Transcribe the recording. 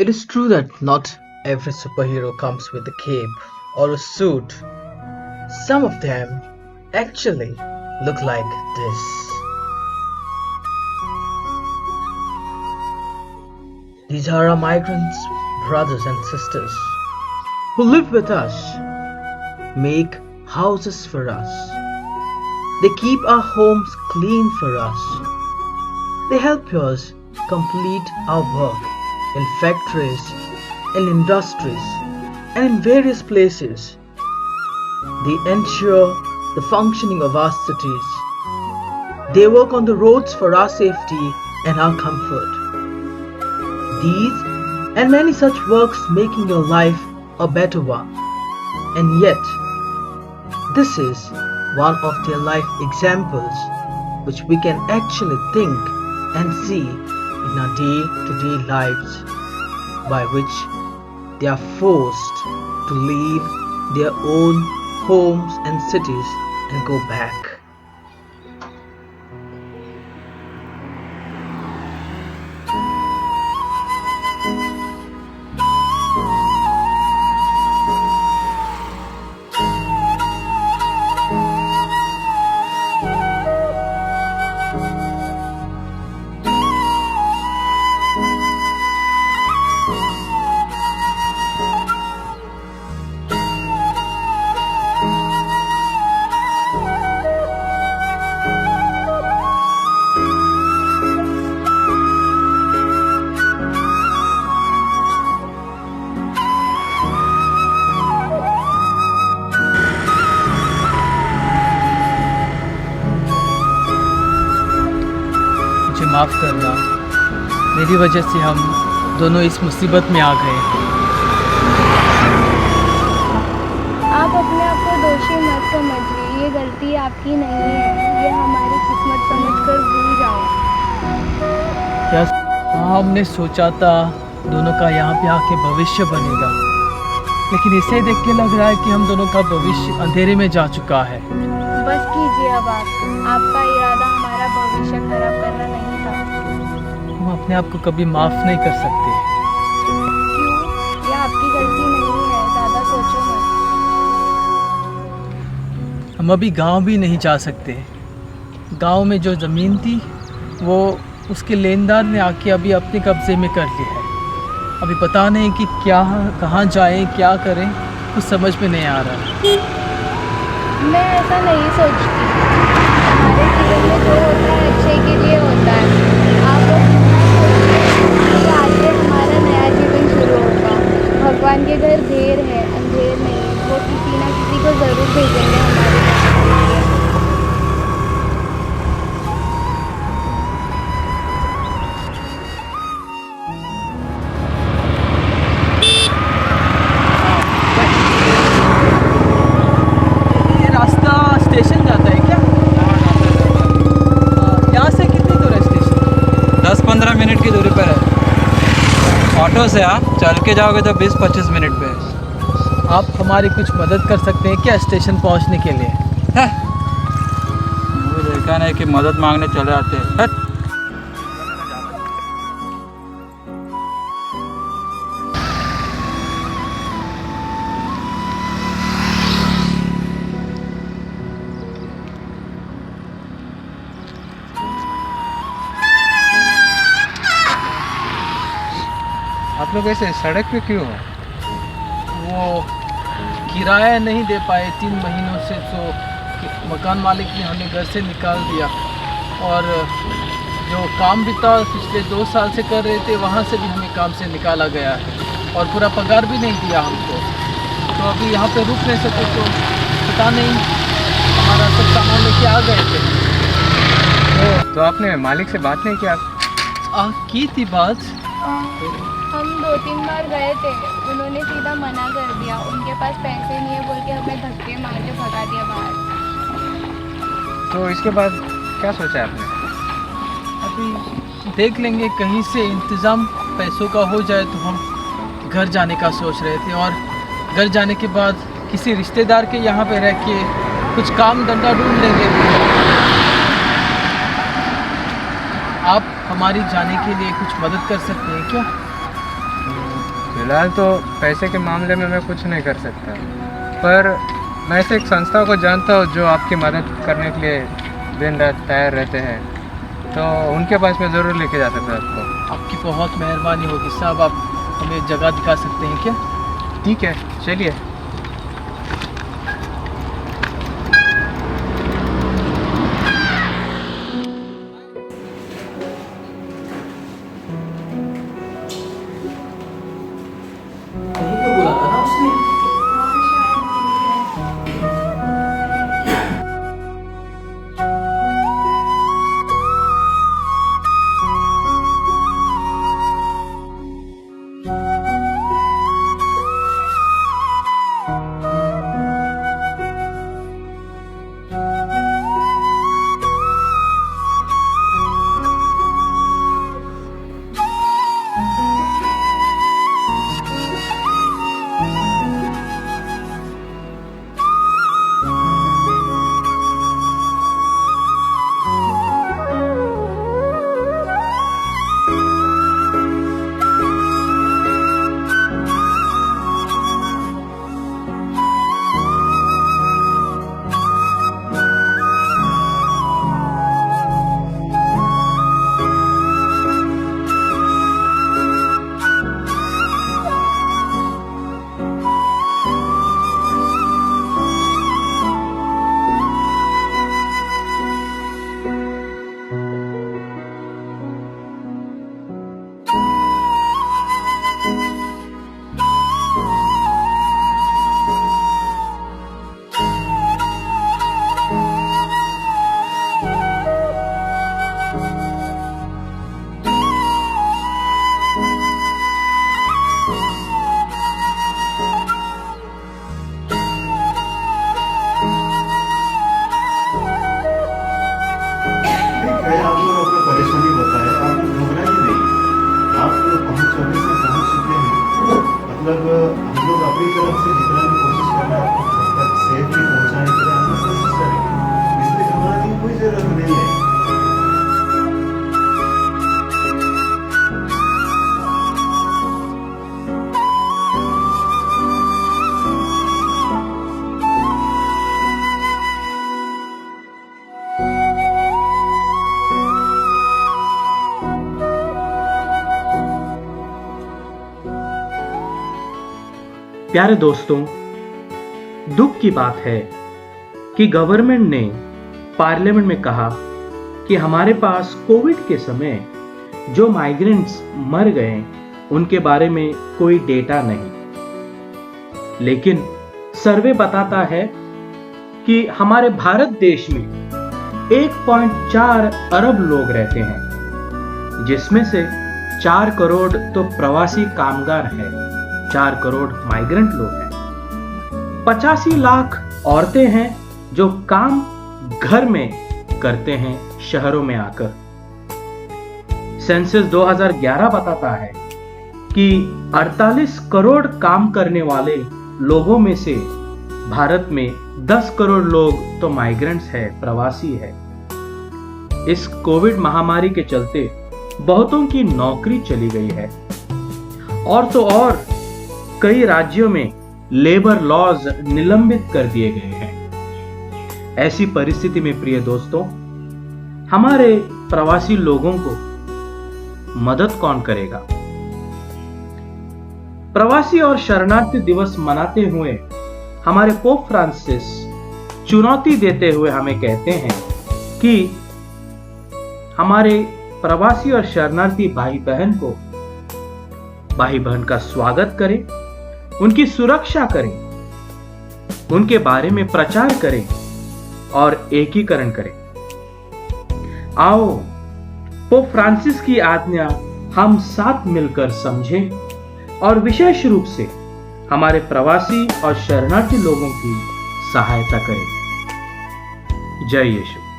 It is true that not every superhero comes with a cape or a suit. Some of them actually look like this. These are our migrants, brothers and sisters, who live with us, make houses for us. They keep our homes clean for us. They help us complete our work in factories, in industries, and in various places. They ensure the functioning of our cities. They work on the roads for our safety and our comfort. These and many such works making your life a better one. And yet, this is one of their life examples which we can actually think and see in our day-to-day lives, by which they are forced to leave their own homes and cities and go back. मुझे माफ़ करना, मेरी वजह से हम दोनों इस मुसीबत में आ गए हैं। आप अपने आप को दोषी मत समझिए, ये गलती आपकी नहीं है, ये हमारी किस्मत समझकर भूल जाओ। क्या हमने सोचा था दोनों का यहाँ पे आके भविष्य बनेगा, लेकिन इसे देख के लग रहा है कि हम दोनों का भविष्य अंधेरे में जा चुका है। बस कीजिए अब आपका इरादा हमारा भविष्य खराब करना नहीं था। हम अपने आप को कभी माफ़ नहीं कर सकते। क्यों? यह आपकी गलती नहीं है, ज़्यादा सोचो मत। हम अभी गांव भी नहीं जा सकते। गांव में जो ज़मीन थी वो उसके लेनदार ने आके अभी अपने कब्ज़े में कर ली है। अभी पता नहीं कि क्या कहाँ जाएं, क्या करें, कुछ समझ में नहीं आ रहा। मैं ऐसा नहीं सोचती। हमारे जीवन में जो होता है अच्छे के लिए होता है। आप बस सोचिए कि आगे हमारा नया जीवन शुरू होगा। भगवान के घर देर है, अंधेर नहीं। वो किसी ना किसी को ज़रूर भेजेंगे हमारे लिए। ये रास्ता स्टेशन जाता है क्या? यहाँ से कितनी दूर है स्टेशन? 10-15 मिनट की दूरी पर है। ऑटो से आप चल के जाओगे तो 20-25 मिनट पे है। आप हमारी कुछ मदद कर सकते हैं क्या स्टेशन पहुँचने के लिए? वो देखा नहीं कि मदद मांगने चले आते हैं। हट। आप लोग ऐसे सड़क पे क्यों हो? वो किराया नहीं दे पाए 3 महीनों से, तो मकान मालिक ने हमें घर से निकाल दिया, और जो काम भी था पिछले 2 साल से कर रहे थे वहाँ से भी हमें काम से निकाला गया है, और पूरा पगार भी नहीं दिया हमको। तो अभी यहाँ पे रुक नहीं सके, तो पता नहीं हमारा सब सामान लेके आ गए थे। तो आपने मालिक से बात नहीं किया? की थी बात। हम 2-3 बार गए थे, उन्होंने सीधा मना कर दिया। उनके पास पैसे नहीं है बोल के हमें धक्के मार के भगा दिया बाहर। तो इसके बाद क्या सोचा आपने? अभी देख लेंगे, कहीं से इंतज़ाम पैसों का हो जाए तो हम घर जाने का सोच रहे थे, और घर जाने के बाद किसी रिश्तेदार के यहाँ पे रह के कुछ काम धंधा ढूंढ लेंगे। आप हमारी जाने के लिए कुछ मदद कर सकते हैं क्या? फिलहाल तो पैसे के मामले में मैं कुछ नहीं कर सकता, पर मैं ऐसे एक संस्था को जानता हूँ जो आपकी मदद करने के लिए दिन रात तैयार रहते हैं, तो उनके पास मैं ज़रूर लेके जा सकता हूँ आपको। आपकी बहुत मेहरबानी होगी साहब, आप हमें जगह दिखा सकते हैं क्या? ठीक है, चलिए। कहीं तो बोला था ना उसने। आप लोग अपना परेशानी बताएं, आप घबराइए नहीं। आप पहुंचने से पहुंच चुके हैं, मतलब हम लोग अपनी तरफ से जितना भी कोशिश कर रहे हैं आपको घर तक सेफली पहुंचाने के लिए हम लोग कोशिश करेंगे, इसलिए घबराने की कोई जरूरत नहीं है। प्यारे दोस्तों, दुख की बात है कि गवर्नमेंट ने पार्लियामेंट में कहा कि हमारे पास कोविड के समय जो माइग्रेंट्स मर गए उनके बारे में कोई डेटा नहीं, लेकिन सर्वे बताता है कि हमारे भारत देश में 1.4 अरब लोग रहते हैं, जिसमें से 4 करोड़ तो प्रवासी कामगार हैं, 4 करोड़ माइग्रेंट लोग हैं। 85 लाख औरतें हैं जो काम घर में करते हैं शहरों में आकर। सेंसस 2011 बताता है कि 48 करोड़ काम करने वाले लोगों में से भारत में 10 करोड़ लोग तो माइग्रेंट्स है, प्रवासी है। इस कोविड महामारी के चलते बहुतों की नौकरी चली गई है, और तो और कई राज्यों में लेबर लॉज निलंबित कर दिए गए हैं। ऐसी परिस्थिति में प्रिय दोस्तों, हमारे प्रवासी लोगों को मदद कौन करेगा? प्रवासी और शरणार्थी दिवस मनाते हुए हमारे पोप फ्रांसिस चुनौती देते हुए हमें कहते हैं कि हमारे प्रवासी और शरणार्थी भाई बहन का स्वागत करें, उनकी सुरक्षा करें, उनके बारे में प्रचार करें और एकीकरण करें। आओ पोप फ्रांसिस की आज्ञा हम साथ मिलकर समझें और विशेष रूप से हमारे प्रवासी और शरणार्थी लोगों की सहायता करें। जय यीशु।